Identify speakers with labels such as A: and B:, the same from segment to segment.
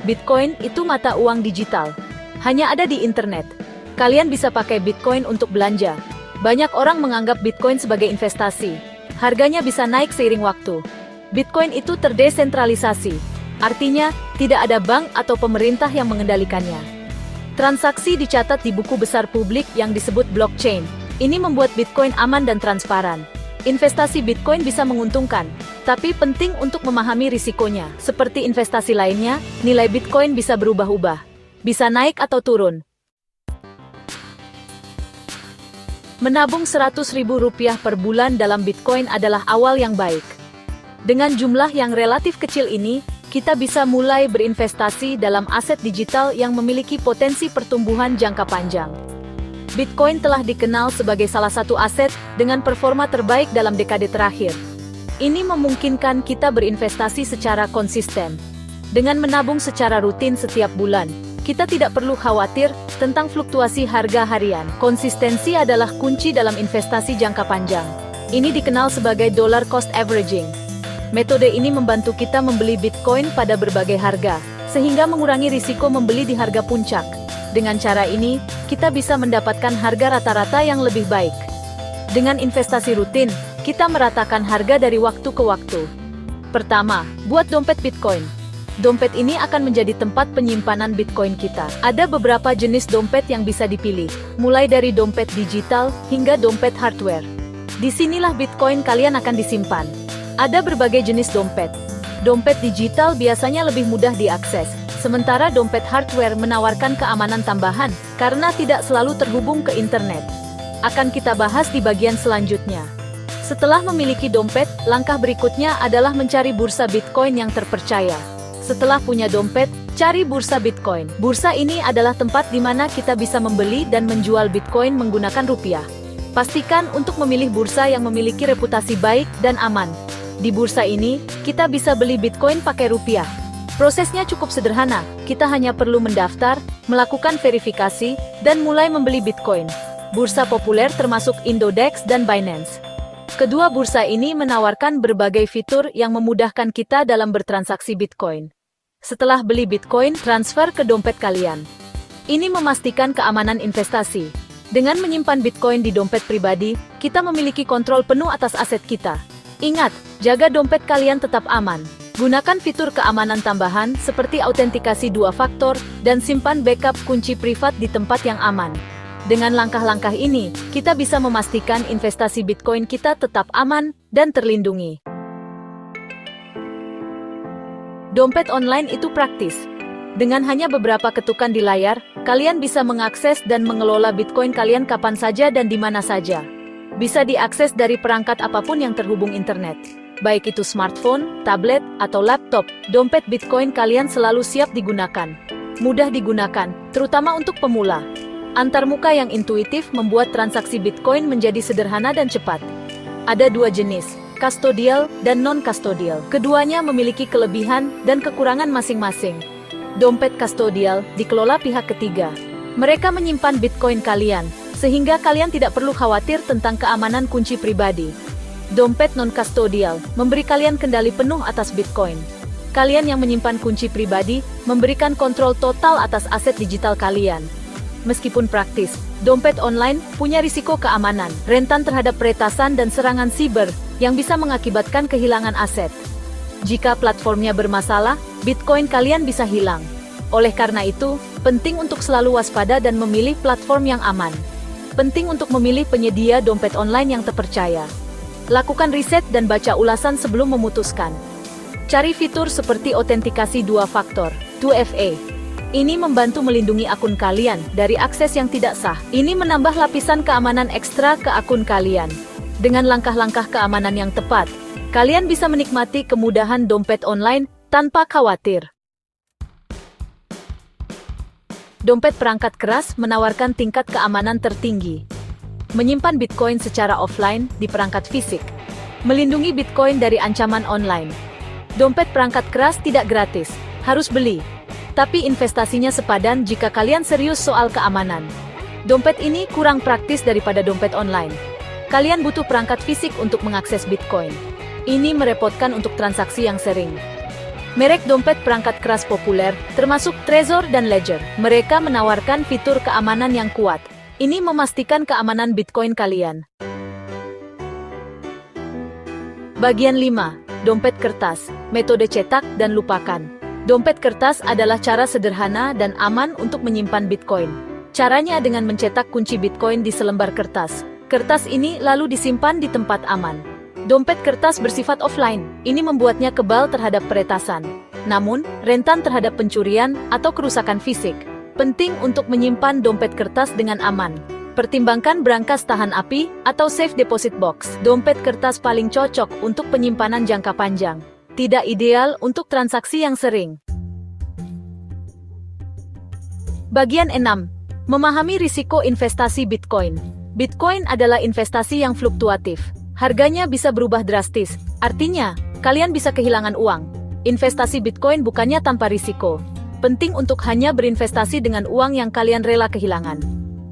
A: Bitcoin itu mata uang digital. Hanya ada di internet. Kalian bisa pakai Bitcoin untuk belanja. Banyak orang menganggap Bitcoin sebagai investasi. Harganya bisa naik seiring waktu. Bitcoin itu terdesentralisasi. Artinya, tidak ada bank atau pemerintah yang mengendalikannya. Transaksi dicatat di buku besar publik yang disebut blockchain. Ini membuat Bitcoin aman dan transparan. Investasi Bitcoin bisa menguntungkan, tapi penting untuk memahami risikonya. Seperti investasi lainnya, nilai Bitcoin bisa berubah-ubah. Bisa naik atau turun. Menabung Rp100.000 per bulan dalam Bitcoin adalah awal yang baik. Dengan jumlah yang relatif kecil ini, kita bisa mulai berinvestasi dalam aset digital yang memiliki potensi pertumbuhan jangka panjang. Bitcoin telah dikenal sebagai salah satu aset dengan performa terbaik dalam dekade terakhir. Ini memungkinkan kita berinvestasi secara konsisten. Dengan menabung secara rutin setiap bulan, kita tidak perlu khawatir tentang fluktuasi harga harian. Konsistensi adalah kunci dalam investasi jangka panjang. Ini dikenal sebagai dollar cost averaging. Metode ini membantu kita membeli Bitcoin pada berbagai harga, sehingga mengurangi risiko membeli di harga puncak. Dengan cara ini, kita bisa mendapatkan harga rata-rata yang lebih baik. Dengan investasi rutin, kita meratakan harga dari waktu ke waktu. Pertama, buat dompet Bitcoin. Dompet ini akan menjadi tempat penyimpanan Bitcoin kita. Ada beberapa jenis dompet yang bisa dipilih, mulai dari dompet digital hingga dompet hardware. Disinilah Bitcoin kalian akan disimpan. Ada berbagai jenis dompet. Dompet digital biasanya lebih mudah diakses, sementara dompet hardware menawarkan keamanan tambahan karena tidak selalu terhubung ke internet. Akan kita bahas di bagian selanjutnya. Setelah memiliki dompet, langkah berikutnya adalah mencari bursa Bitcoin yang terpercaya. Setelah punya dompet, cari bursa Bitcoin. Bursa ini adalah tempat di mana kita bisa membeli dan menjual Bitcoin menggunakan rupiah. Pastikan untuk memilih bursa yang memiliki reputasi baik dan aman. Di bursa ini, kita bisa beli Bitcoin pakai rupiah. Prosesnya cukup sederhana, kita hanya perlu mendaftar, melakukan verifikasi, dan mulai membeli Bitcoin. Bursa populer termasuk Indodex dan Binance. Kedua bursa ini menawarkan berbagai fitur yang memudahkan kita dalam bertransaksi Bitcoin. Setelah beli Bitcoin, transfer ke dompet kalian. Ini memastikan keamanan investasi. Dengan menyimpan Bitcoin di dompet pribadi, kita memiliki kontrol penuh atas aset kita. Ingat, jaga dompet kalian tetap aman. Gunakan fitur keamanan tambahan seperti autentikasi 2 faktor dan simpan backup kunci privat di tempat yang aman. Dengan langkah-langkah ini, kita bisa memastikan investasi Bitcoin kita tetap aman dan terlindungi. Dompet online itu praktis. Dengan hanya beberapa ketukan di layar, kalian bisa mengakses dan mengelola Bitcoin kalian kapan saja dan di mana saja. Bisa diakses dari perangkat apapun yang terhubung internet. Baik itu smartphone, tablet, atau laptop, dompet Bitcoin kalian selalu siap digunakan. Mudah digunakan, terutama untuk pemula. Antarmuka yang intuitif membuat transaksi Bitcoin menjadi sederhana dan cepat. Ada 2 jenis, custodial dan non-custodial. Keduanya memiliki kelebihan dan kekurangan masing-masing. Dompet custodial dikelola pihak ketiga. Mereka menyimpan Bitcoin kalian, sehingga kalian tidak perlu khawatir tentang keamanan kunci pribadi. Dompet non-custodial memberi kalian kendali penuh atas Bitcoin. Kalian yang menyimpan kunci pribadi memberikan kontrol total atas aset digital kalian. Meskipun praktis, dompet online punya risiko keamanan, rentan terhadap peretasan dan serangan siber, yang bisa mengakibatkan kehilangan aset. Jika platformnya bermasalah, Bitcoin kalian bisa hilang. Oleh karena itu, penting untuk selalu waspada dan memilih platform yang aman. Penting untuk memilih penyedia dompet online yang terpercaya. Lakukan riset dan baca ulasan sebelum memutuskan. Cari fitur seperti autentikasi 2 faktor, 2FA. Ini membantu melindungi akun kalian dari akses yang tidak sah. Ini menambah lapisan keamanan ekstra ke akun kalian. Dengan langkah-langkah keamanan yang tepat, kalian bisa menikmati kemudahan dompet online tanpa khawatir. Dompet perangkat keras menawarkan tingkat keamanan tertinggi. Menyimpan Bitcoin secara offline di perangkat fisik. Melindungi Bitcoin dari ancaman online. Dompet perangkat keras tidak gratis, harus beli. Tapi investasinya sepadan jika kalian serius soal keamanan. Dompet ini kurang praktis daripada dompet online. Kalian butuh perangkat fisik untuk mengakses Bitcoin. Ini merepotkan untuk transaksi yang sering. Merek dompet perangkat keras populer, termasuk Trezor dan Ledger. Mereka menawarkan fitur keamanan yang kuat. Ini memastikan keamanan Bitcoin kalian. Bagian 5. Dompet kertas, metode cetak dan lupakan. Dompet kertas adalah cara sederhana dan aman untuk menyimpan Bitcoin. Caranya dengan mencetak kunci Bitcoin di selembar kertas. Kertas ini lalu disimpan di tempat aman. Dompet kertas bersifat offline, ini membuatnya kebal terhadap peretasan. Namun, rentan terhadap pencurian atau kerusakan fisik. Penting untuk menyimpan dompet kertas dengan aman. Pertimbangkan brankas tahan api atau safe deposit box. Dompet kertas paling cocok untuk penyimpanan jangka panjang. Tidak ideal untuk transaksi yang sering. Bagian 6. Memahami risiko investasi Bitcoin. Bitcoin adalah investasi yang fluktuatif. Harganya bisa berubah drastis, artinya, kalian bisa kehilangan uang. Investasi Bitcoin bukannya tanpa risiko. Penting untuk hanya berinvestasi dengan uang yang kalian rela kehilangan.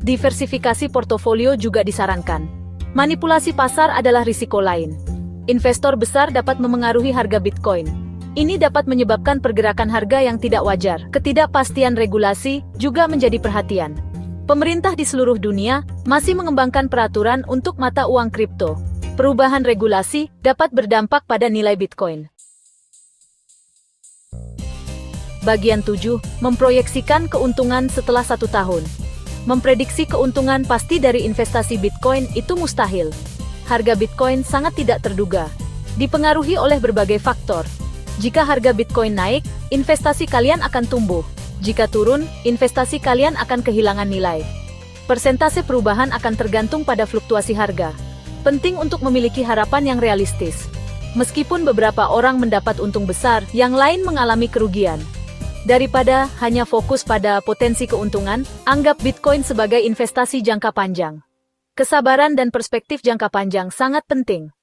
A: Diversifikasi portofolio juga disarankan. Manipulasi pasar adalah risiko lain. Investor besar dapat memengaruhi harga Bitcoin. Ini dapat menyebabkan pergerakan harga yang tidak wajar. Ketidakpastian regulasi juga menjadi perhatian. Pemerintah di seluruh dunia masih mengembangkan peraturan untuk mata uang kripto. Perubahan regulasi dapat berdampak pada nilai Bitcoin. Bagian 7. Memproyeksikan keuntungan setelah 1 tahun. Memprediksi keuntungan pasti dari investasi Bitcoin itu mustahil. Harga Bitcoin sangat tidak terduga. Dipengaruhi oleh berbagai faktor. Jika harga Bitcoin naik, investasi kalian akan tumbuh. Jika turun, investasi kalian akan kehilangan nilai. Persentase perubahan akan tergantung pada fluktuasi harga. Penting untuk memiliki harapan yang realistis. Meskipun beberapa orang mendapat untung besar, yang lain mengalami kerugian. Daripada hanya fokus pada potensi keuntungan, anggap Bitcoin sebagai investasi jangka panjang. Kesabaran dan perspektif jangka panjang sangat penting.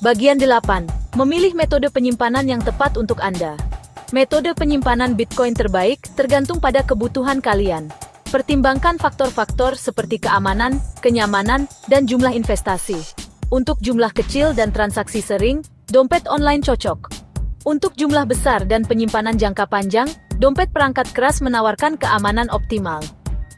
A: Bagian 8. Memilih metode penyimpanan yang tepat untuk Anda. Metode penyimpanan Bitcoin terbaik tergantung pada kebutuhan kalian. Pertimbangkan faktor-faktor seperti keamanan, kenyamanan, dan jumlah investasi. Untuk jumlah kecil dan transaksi sering, dompet online cocok. Untuk jumlah besar dan penyimpanan jangka panjang, dompet perangkat keras menawarkan keamanan optimal.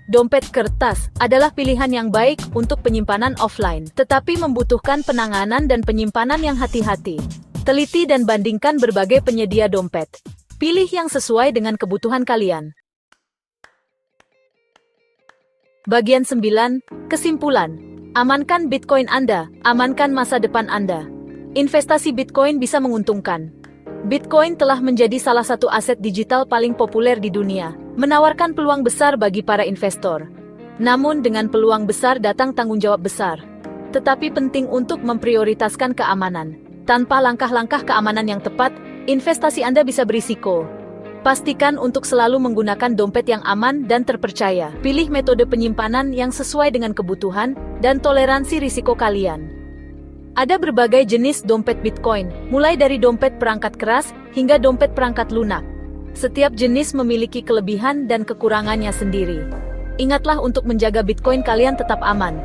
A: Dompet kertas adalah pilihan yang baik untuk penyimpanan offline, tetapi membutuhkan penanganan dan penyimpanan yang hati-hati. Teliti dan bandingkan berbagai penyedia dompet. Pilih yang sesuai dengan kebutuhan kalian. Bagian 9. Kesimpulan. Amankan Bitcoin Anda, amankan masa depan Anda. Investasi Bitcoin bisa menguntungkan. Bitcoin telah menjadi salah satu aset digital paling populer di dunia, menawarkan peluang besar bagi para investor. Namun dengan peluang besar datang tanggung jawab besar. Tetapi penting untuk memprioritaskan keamanan. Tanpa langkah-langkah keamanan yang tepat, investasi Anda bisa berisiko. Pastikan untuk selalu menggunakan dompet yang aman dan terpercaya. Pilih metode penyimpanan yang sesuai dengan kebutuhan dan toleransi risiko kalian. Ada berbagai jenis dompet Bitcoin, mulai dari dompet perangkat keras hingga dompet perangkat lunak. Setiap jenis memiliki kelebihan dan kekurangannya sendiri. Ingatlah untuk menjaga Bitcoin kalian tetap aman.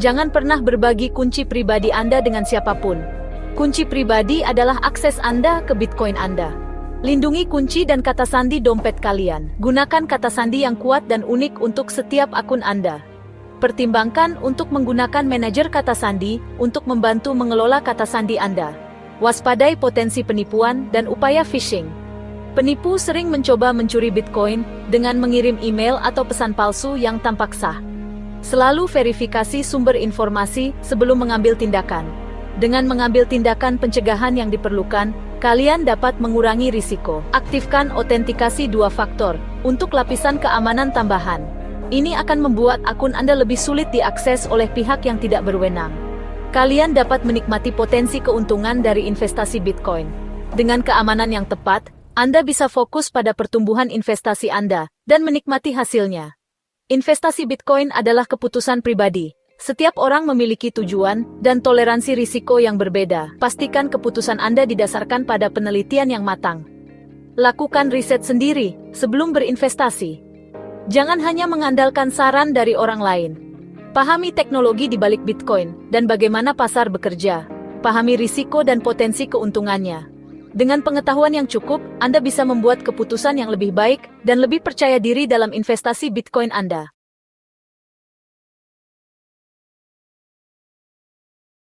A: Jangan pernah berbagi kunci pribadi Anda dengan siapapun. Kunci pribadi adalah akses Anda ke Bitcoin Anda. Lindungi kunci dan kata sandi dompet kalian. Gunakan kata sandi yang kuat dan unik untuk setiap akun Anda. Pertimbangkan untuk menggunakan manajer kata sandi untuk membantu mengelola kata sandi Anda. Waspadai potensi penipuan dan upaya phishing. Penipu sering mencoba mencuri Bitcoin dengan mengirim email atau pesan palsu yang tampak sah. Selalu verifikasi sumber informasi sebelum mengambil tindakan. Dengan mengambil tindakan pencegahan yang diperlukan, kalian dapat mengurangi risiko. Aktifkan autentikasi 2 faktor untuk lapisan keamanan tambahan. Ini akan membuat akun Anda lebih sulit diakses oleh pihak yang tidak berwenang. Kalian dapat menikmati potensi keuntungan dari investasi Bitcoin. Dengan keamanan yang tepat, Anda bisa fokus pada pertumbuhan investasi Anda dan menikmati hasilnya. Investasi Bitcoin adalah keputusan pribadi. Setiap orang memiliki tujuan dan toleransi risiko yang berbeda. Pastikan keputusan Anda didasarkan pada penelitian yang matang. Lakukan riset sendiri sebelum berinvestasi. Jangan hanya mengandalkan saran dari orang lain. Pahami teknologi di balik Bitcoin dan bagaimana pasar bekerja. pahami risiko dan potensi keuntungannya. Dengan pengetahuan yang cukup, Anda bisa membuat keputusan yang lebih baik dan lebih percaya diri dalam investasi Bitcoin Anda.